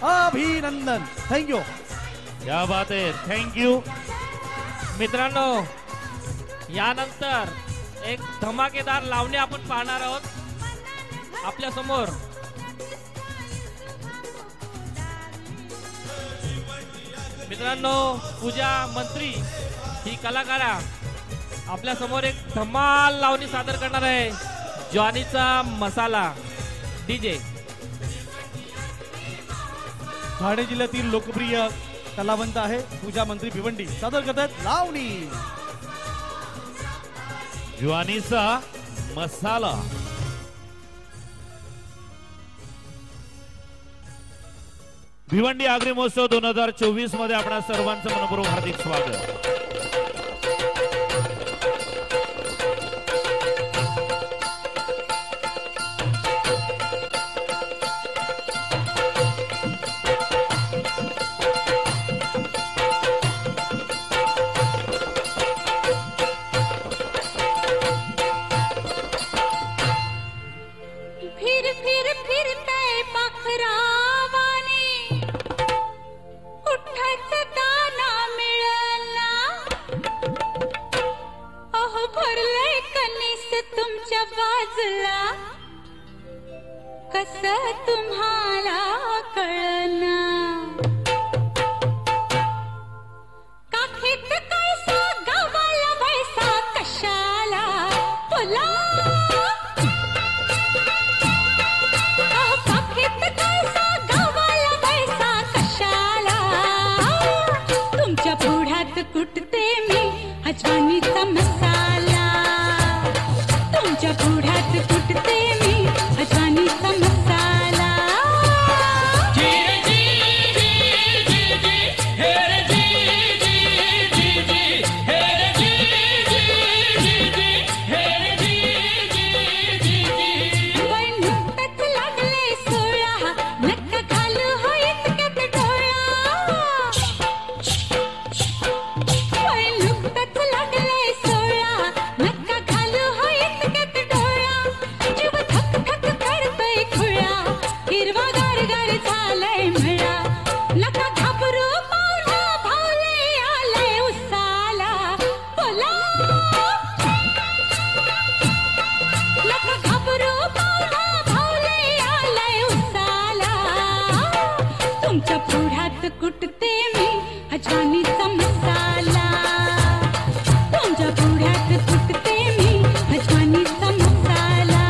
अभिनंदन। थँक्यू। क्या बात आहे, थँक्यू मित्रांनो, यानंतर एक धमाकेदार लावणी आपण पाहणार आहोत आपल्या समोर। मित्रांनो, पूजा मंत्री ही कलाकारा आपल्या समोर एक धमाल लावणी सादर करणार आहे। जॉनीचा मसाला डीजे। ठाणे जिल्ह्यातील लोकप्रिय कलावंत आहे पूजा मंत्री भिवंडी, सादर करतात लावणी ज्वानीचा मसाला। भिवंडी आगरी महोत्सव 2024 मध्ये आपणा सर्वांचं मनपूर्वक हार्दिक स्वागत। कसं तुम्हाला कळना, काखेत कैसा गवाला वैसा कशाला बोला, काखेत कैसा गवाला वैसा कशाला, तुमच्या पुढ्यात कुटते मी अजवानीचा मसाला, तुमच्या पुढ्यात कुटते मी अजवानीचा मसाला। तुमच्या पुढ्यात कुटते मी अजवानीचा मसाला, तुमच्या पुढ्यात कुटते मी अजवानीचा मसाला।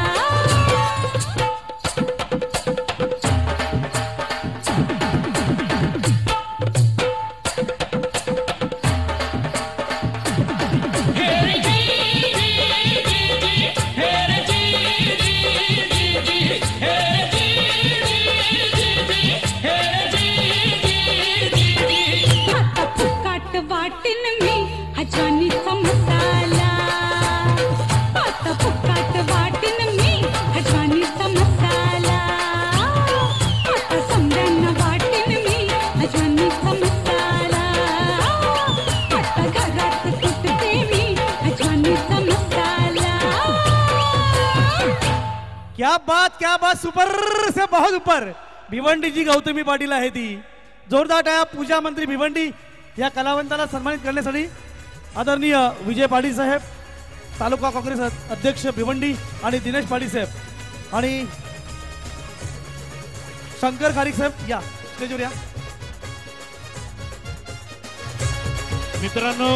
वाटिन मी अजवानीचा मसाला, आता फुकाट वाटिन मी अजवानीचा मसाला, आता समद्यांना वाटिन मी अजवानीचा मसाला, आता घरात कुटते मी अजवानीचा मसाला। क्या बात, सुपर से बहुत ऊपर। भिवंडी जी गौतमी पाटील आहे ती, जोरदार टाळ्या पूजा मंत्री भिवंडी या कलावंताला सन्मानित करण्यासाठी। आदरणीय विजय पाटील साहेब, तालुका काँग्रेस अध्यक्ष भिवंडी, आणि दिनेश पाटील साहेब आणि शंकर खारीक साहेब या स्टेजवर या। मित्रांनो,